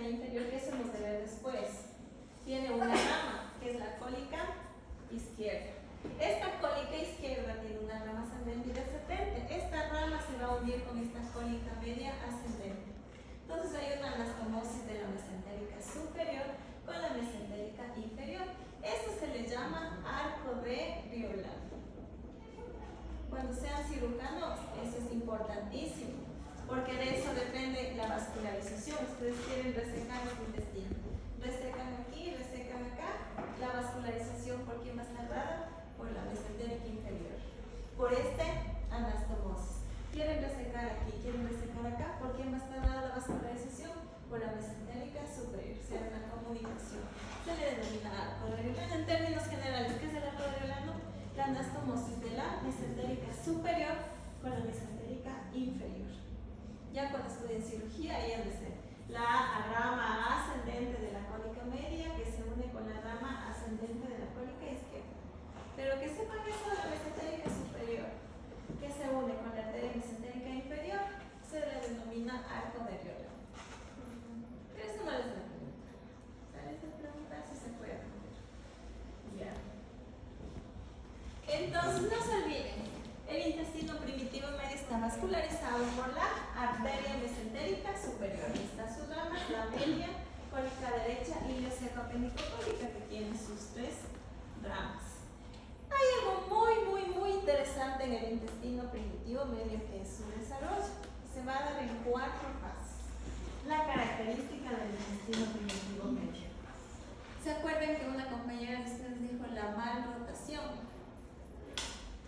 inferior, que eso nos debe después, tiene una rama, que es la cólica izquierda. Esta cólica izquierda tiene una rama ascendente y descendente. Esta rama se va a unir con esta cólica media ascendente. Entonces hay una anastomosis de la mesentérica superior con la mesentérica inferior. Esto se le llama arco de Riolano. Cuando sean cirujanos, eso es importantísimo, porque de eso depende la vascularización. Ustedes quieren resecar el intestino. Resecan aquí, resecan acá. La vascularización, ¿por quién va a estar dada? Por la mesentérica inferior. Por anastomosis. Quieren resecar aquí, quieren resecar acá. ¿Por quién va a estar dada la vascularización? Por la mesentérica superior. O sea, una comunicación. Se le denomina arco de Riolano. En términos generales, ¿qué es el arco de Riolano? La anastomosis de la mesentérica superior con la mesentérica inferior. Ya cuando estudien cirugía, ahí han de ser la rama ascendente de la cólica media que se une con la rama ascendente de la cólica izquierda. Pero que sepan eso de la mesentérica superior, que se une con la arteria mesentérica inferior, se le denomina arco de Riolano. Pero eso no les da pregunta. ¿Les da pregunta? Si se puede aprender. Ya. Entonces, no se olviden, el intestino primitivo medio está vascularizado por la arteria mesentérica superior. Está su rama, la media, cólica derecha y ilioceco-apendicocólica, que tiene sus 3 ramas. Hay algo muy interesante en el intestino primitivo medio, que es su desarrollo. Se va a dar en 4 fases. La característica del intestino primitivo medio. ¿Se acuerdan que una compañera de ustedes dijo la malrotación?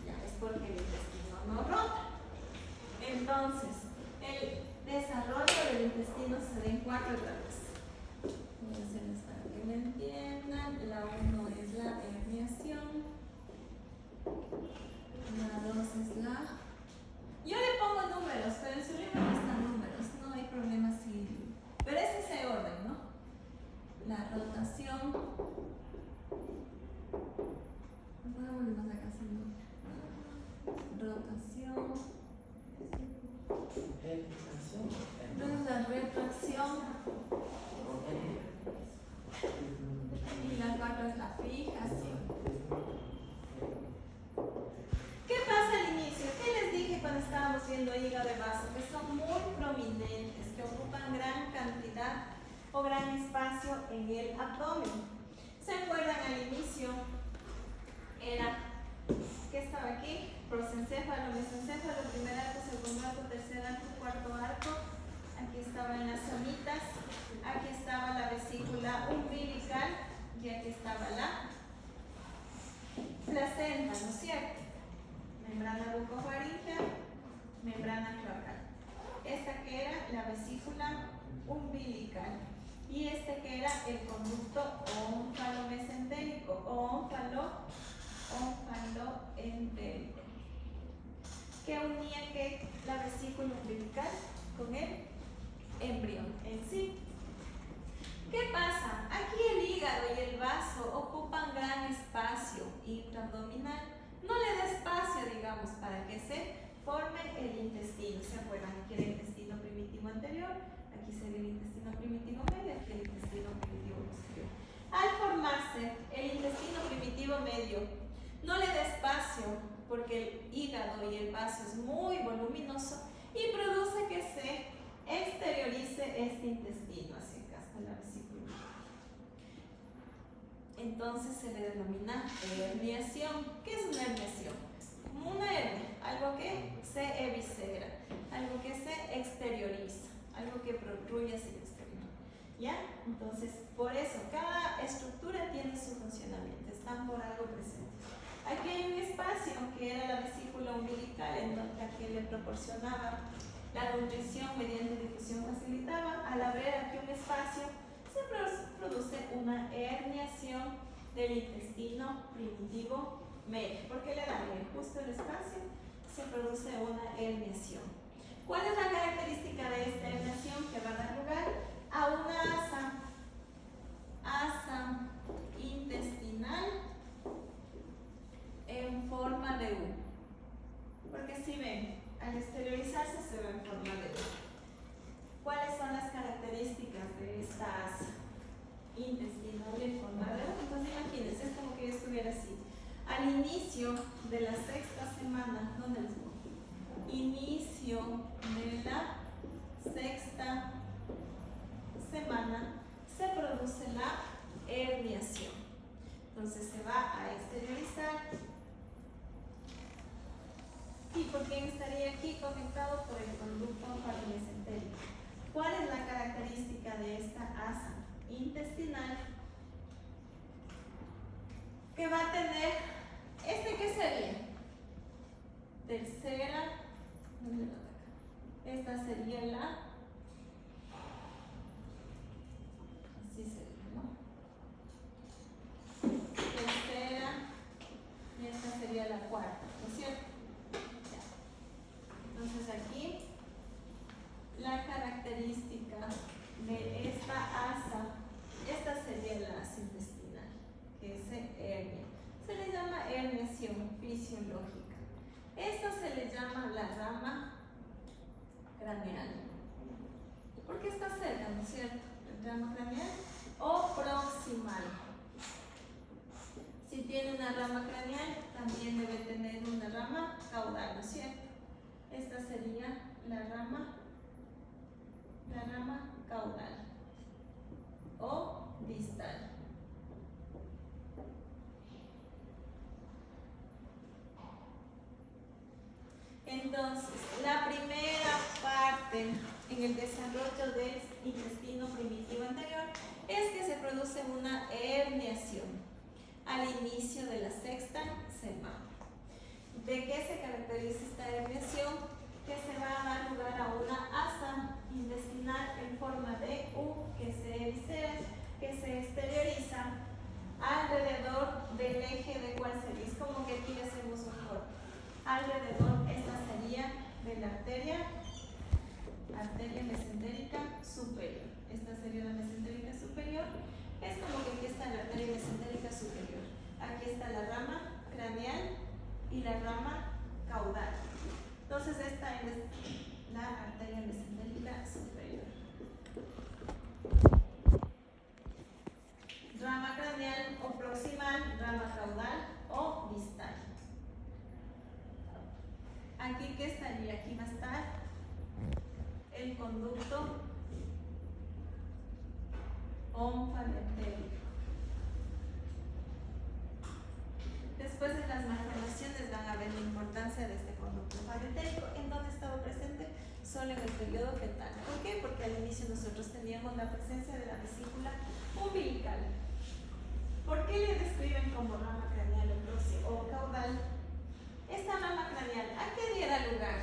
Ya, es porque el intestino no rota. Entonces, el desarrollo del intestino se da en 4 etapas. Voy a hacerles para que me entiendan. La 1 es la herniación. La 2 es la... Yo le pongo números, pero en su libro no están números. No hay problema si... Pero es ese orden, ¿no? La rotación. Vámonos a casa, ¿no? Rotación. Luego la retracción. Y la 4 es la fijación. ¿Qué pasa al inicio? ¿Qué les dije cuando estábamos viendo hígado de vaso? Que son muy prominentes, que ocupan gran cantidad o gran espacio en el abdomen. ¿Se acuerdan al inicio? Era, ¿qué estaba aquí? Prosencéfalo, mesencéfalo, primer arco, segundo arco, tercer arco, cuarto arco. Aquí estaban las amitas, aquí estaba la vesícula umbilical y aquí estaba la placenta, ¿no es cierto? Membrana bucofaríngea, membrana cloacal. Esta que era la vesícula umbilical y este que era el conducto ónfalo-mesentérico o ónfalo-entérico, que unía que la vesícula umbilical con el embrión en sí. ¿Qué pasa? Aquí el hígado y el vaso ocupan gran espacio intraabdominal. No le da espacio, digamos, para que se forme el intestino. ¿Se acuerdan? Aquí el intestino primitivo anterior, aquí se ve el intestino primitivo medio, aquí el intestino primitivo posterior. Al formarse el intestino primitivo medio, no le da espacio porque el hígado y el vaso es muy voluminoso y produce que se exteriorice este intestino hacia acá, hasta la vesícula. Entonces se le denomina herniación. ¿Qué es una herniación? Una hernia, algo que se eviscera, algo que se exterioriza, algo que protruye hacia el exterior. ¿Ya? Entonces, por eso, cada estructura tiene su funcionamiento, están por algo presentes. Aquí hay un espacio que era la vesícula umbilical, en donde a quien le proporcionaba la nutrición mediante difusión facilitaba. Al haber aquí un espacio, se produce una herniación del intestino primitivo medio. ¿Por qué le dan justo el espacio? Se produce una herniación. ¿Cuál es la característica de esta herniación? Que va a dar lugar a una asa intestinal en forma de U. Porque si ven, al exteriorizarse se ve en forma de U. ¿Cuáles son las características de esta inicio de la sexta semana, ¿dónde les pongo? Inicio de la sexta semana se produce la herniación. Entonces se va a exteriorizar. ¿Y por quién estaría aquí conectado? Por el conducto omphalomesentérico. ¿Cuál es la característica de esta asa intestinal? Que va a tener, ¿qué sería? Tercera, esta sería la, así sería, ¿no? Tercera, y esta sería la cuarta, ¿no es cierto? Ya. Entonces aquí, la característica de esta asa, esta sería la asa intestinal, que es hernia. Se le llama herniación fisiológica. Esta se le llama la rama craneal, porque está cerca, ¿no es cierto? La rama craneal o proximal. Si tiene una rama craneal, también debe tener una rama caudal, ¿no es cierto? Esta sería la rama caudal o distal. Entonces, la primera parte en el desarrollo del intestino primitivo anterior es que se produce una herniación al inicio de la sexta semana. ¿De qué se caracteriza esta herniación? Que se va a dar lugar a una asa intestinal en forma de U, que se eviscera, que se exterioriza alrededor del eje de cuál sería. Es como que aquí hacemos un corte. Alrededor, esta sería de la arteria mesentérica superior. Esta sería la mesentérica superior. Es como que aquí está la arteria mesentérica superior. Aquí está la rama craneal y la rama caudal. Entonces esta es la arteria mesentérica superior. Rama craneal o proximal, rama caudal o distal. Aquí, ¿qué estaría? Aquí va a estar el conducto omphalentérico. Después en las malformaciones van a ver la importancia de este conducto omphalentérico. ¿En dónde estaba presente? Solo en el periodo fetal. ¿Por qué? Porque al inicio nosotros teníamos la presencia de la vesícula umbilical. ¿Por qué le describen como rama craneal o caudal? Esta rama craneal, ¿a qué diera lugar?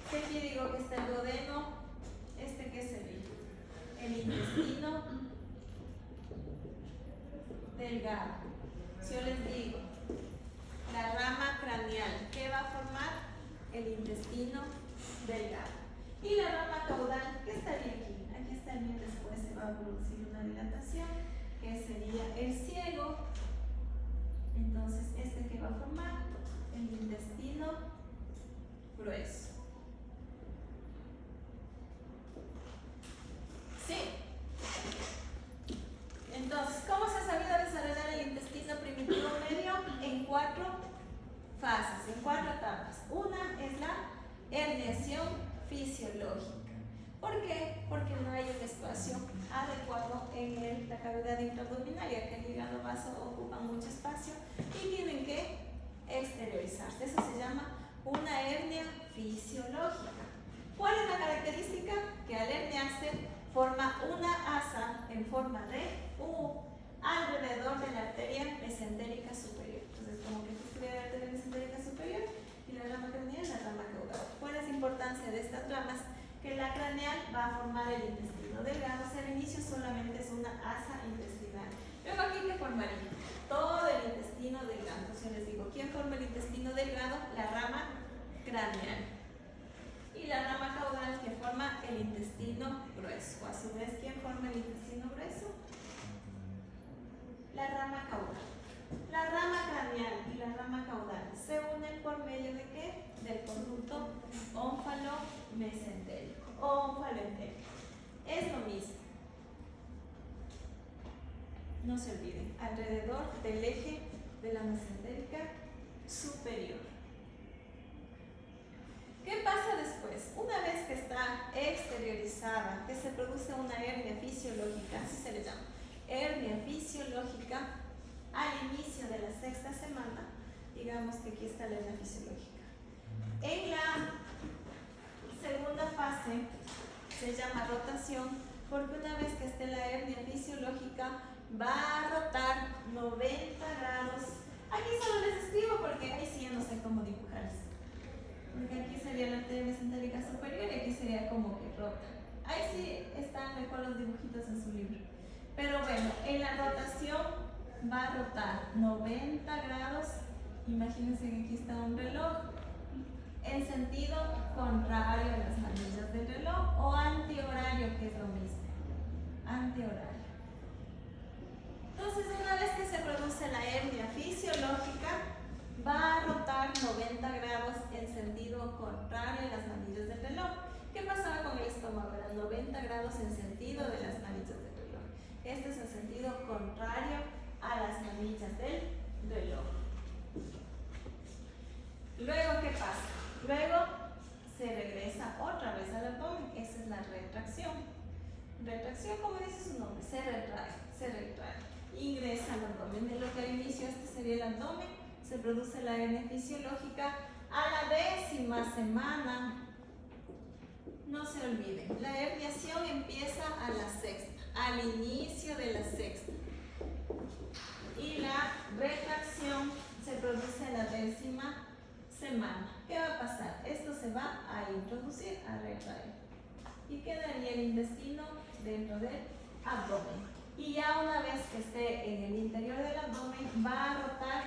¿Qué aquí digo que está el duodeno? ¿Qué sería? El intestino delgado. Si yo les digo, la rama craneal, ¿qué va a formar? El intestino delgado. Y la rama caudal, ¿qué estaría aquí? Aquí estaría, después se va a producir una dilatación, que sería el ciego. Entonces, ¿qué va a formar? El intestino grueso. ¿Sí? Entonces, ¿cómo se ha sabido desarrollar el intestino primitivo medio? En 4 fases, en 4 etapas. Una es la herniación fisiológica. ¿Por qué? Porque no hay un espacio adecuado en la cavidad intraabdominal, ya que el hígado vaso ocupa mucho espacio y tienen que exteriorizarse. Eso se llama una hernia fisiológica. ¿Cuál es la característica? Que al herniarse forma una asa en forma de U alrededor de la arteria mesentérica superior. Entonces, como que esto sería la arteria mesentérica superior y la rama craneal la rama caudal. ¿Cuál es la importancia de estas ramas? Que la craneal va a formar el intestino delgado, o sea, al inicio solamente es una asa intestinal. Luego aquí, ¿qué formaría? Todo el intestino delgado. Entonces les digo, ¿quién forma el intestino delgado? La rama craneal. Y la rama caudal que forma el intestino grueso. A su vez, ¿quién forma el intestino grueso? La rama caudal. La rama craneal y la rama caudal se unen por medio de ¿qué? Del conducto ómfalo-mesentérico o ómfalo-entérico. Es lo mismo. No se olviden, alrededor del eje de la mesentérica superior. ¿Qué pasa después? Una vez que está exteriorizada, que se produce una hernia fisiológica, así se le llama, hernia fisiológica, al inicio de la 6ª semana, digamos que aquí está la hernia fisiológica. En la segunda fase se llama rotación, porque una vez que esté la hernia fisiológica, va a rotar 90 grados. Aquí solo les escribo porque ahí sí ya no sé cómo dibujarles. Porque aquí sería la arteria mesentérica superior y aquí sería como que rota. Ahí sí están mejor los dibujitos en su libro. Pero bueno, en la rotación va a rotar 90 grados. Imagínense que aquí está un reloj en sentido contrario a las manillas del reloj o antihorario, que es lo mismo. Antihorario. Entonces, una vez que se produce la hernia fisiológica, va a rotar 90 grados en sentido contrario a las manillas del reloj. ¿Qué pasaba con el estómago? Eran 90 grados en sentido de las manillas del reloj. Este es el sentido contrario a las manillas del reloj. Luego, ¿qué pasa? Luego se regresa otra vez al abdomen. Esa es la retracción. Retracción, como dice su nombre, se retrae. Ingresa al abdomen. De lo que al inicio este sería el abdomen, se produce la hernia fisiológica a la 10ª semana. No se olviden, la herniación empieza a la 6ª, al inicio de la 6ª. Y la retracción se produce a la 10ª semana. ¿Qué va a pasar? Esto se va a introducir, a retraer. Y quedaría el intestino dentro del abdomen. Y ya una vez que esté en el interior del abdomen, va a rotar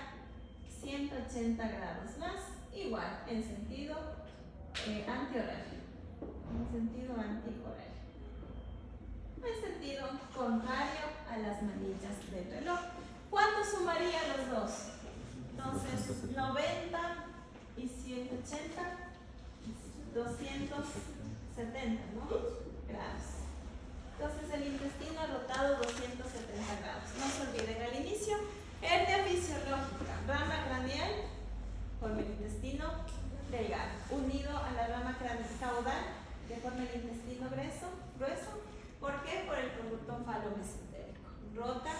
180 grados más, igual, en sentido antihorario. En sentido antihorario. En sentido contrario a las manillas del reloj. ¿Cuánto sumaría los dos? Entonces, 90 y 180, 270, ¿no? Grados. Entonces el intestino ha rotado 270 grados. No se olviden al inicio, hernia fisiológica, rama craneal, forma el intestino delgado, unido a la rama caudal, que forma el intestino grueso. ¿Por qué? Por el conducto falomesentérico. Rota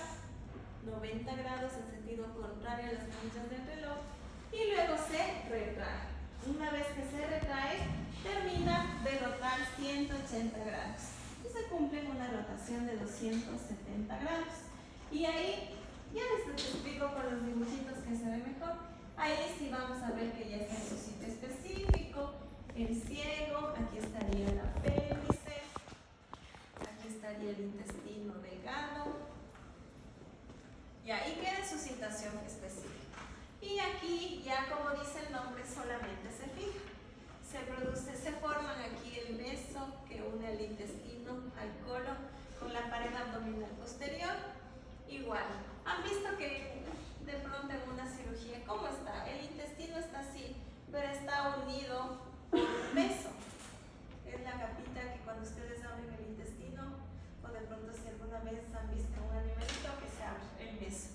90 grados en sentido contrario a las manillas del reloj y luego se retrae. Una vez que se retrae, termina de rotar 180 grados. Y se cumple una rotación de 270 grados. Y ahí, ya les explico con los dibujitos que se ve mejor. Ahí sí vamos a ver que ya está en su sitio específico. El ciego, aquí estaría el apéndice, aquí estaría el intestino delgado. Y ahí queda en su situación específica. Y aquí, ya como dice el nombre, solamente se fija. Se forman aquí el meso que une al intestino, al colon, con la pared abdominal posterior. Igual, han visto que de pronto en una cirugía, ¿cómo está? El intestino está así, pero está unido por un meso. Es la capita que cuando ustedes abren el intestino, o de pronto si alguna vez han visto un animalito que se abre, el meso.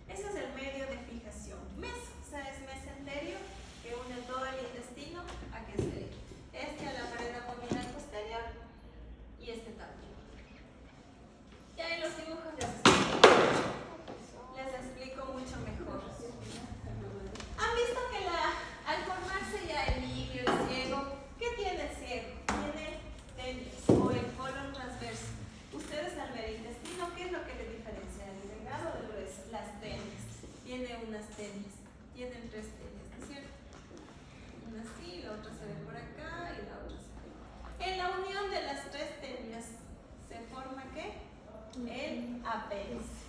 Ese es el medio de fijación. Meso, o sea, es mesenterio que une todo el intestino a que se este a la pared abdominal posterior y este también. Ya en los dibujos les explico mucho mejor. ¿Han visto que al formarse ya el líquido, el ciego, qué tiene el ciego? Tiene tenias o el colon transverso. Ustedes al ver el intestino, ¿qué es lo que le diferencia? ¿El delgado o el grueso? Las tenias. Tiene unas tenias. Tienen 3 tenias, ¿no es cierto? Una así, la otra se ve por acá y la otra se ve. En la unión de las 3 tenias se forma ¿qué? El apéndice.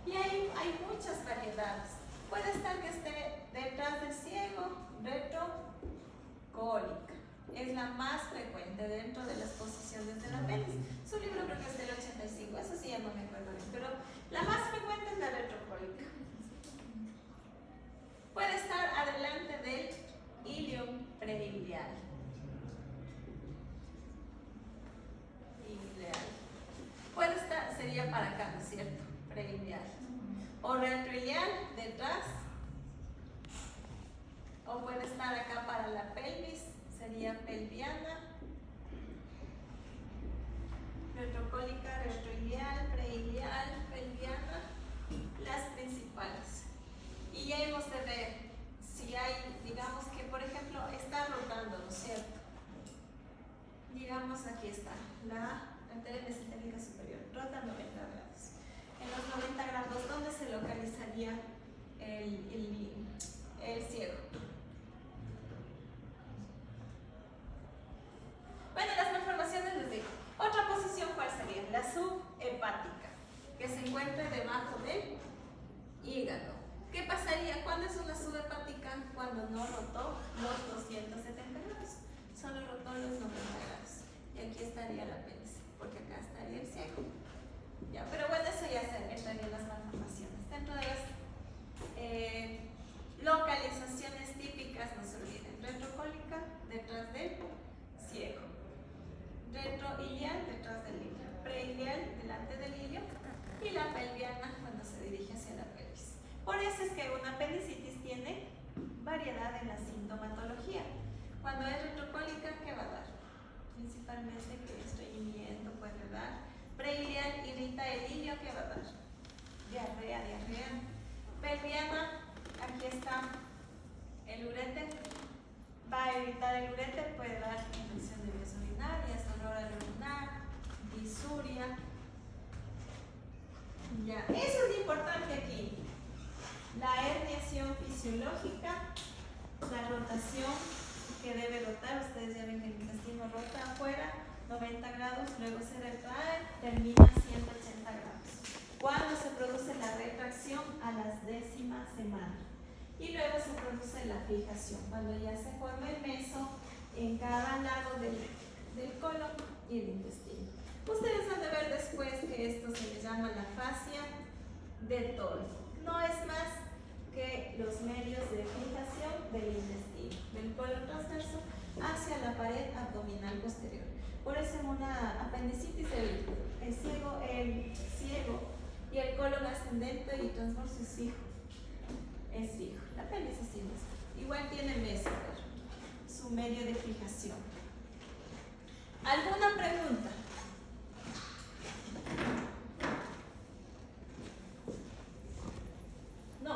Y hay muchas variedades. Puede estar que esté detrás del ciego, retrocólica. Es la más frecuente dentro de las posiciones del apéndice. Su libro creo que es del 85, eso sí ya no me acuerdo bien, pero la más frecuente es la retrocólica. Puede estar adelante del ilium preiliar. Puede estar, sería para acá, ¿no es cierto? Preiliar. O retroiliar, detrás estaría pelviana, retrocólica, retroilial, preilial, pelviana, las principales. Y ya hemos de ver si hay, digamos que por ejemplo está rotando, ¿no es cierto? Digamos aquí está, la arteria mesentérica superior, rota 90 grados. En los 90 grados, ¿dónde se localizaría el ciego? Bueno, las malformaciones les digo. Otra posición, ¿cuál sería? La subhepática, que se encuentra debajo del hígado. ¿Qué pasaría? ¿Cuándo es una subhepática? Cuando no rotó los 270 grados, solo rotó los 90 grados. Y aquí estaría el apéndice, porque acá estaría el ciego. Ya, pero bueno, eso ya se entraría en las malformaciones. Dentro de las localizaciones típicas, no se olviden, retrocólica detrás del ciego, retroilial detrás del ilio, preilial delante del ilio y la pelviana cuando se dirige hacia la pelvis. Por eso es que una apendicitis tiene variedad en la sintomatología. Cuando es retrocólica, ¿qué va a dar? Principalmente que estreñimiento puede dar. Preilial irrita el ilio, ¿qué va a dar? Diarrea. Pelviana, aquí está el urete, va a irritar el urete, puede dar infección de vías urinarias, dolor al orinar, disuria. Ya, eso es importante aquí. La herniación fisiológica, la rotación que debe rotar, ustedes ya ven que el intestino rota afuera, 90 grados, luego se retrae, termina 180 grados. Cuando se produce la retracción a las 10ª semana. Y luego se produce la fijación, cuando ya se forma el meso en cada lado del colon y el intestino. Ustedes van a ver después que esto se le llama la fascia de Tolfo. No es más que los medios de fijación del intestino, del colon transverso hacia la pared abdominal posterior. Por eso en una apendicitis el ciego y el colon ascendente y transverso es fijo. Es fijo. La apéndice sí no es fijo. Igual tiene meso, su medio de fijación. ¿Alguna pregunta?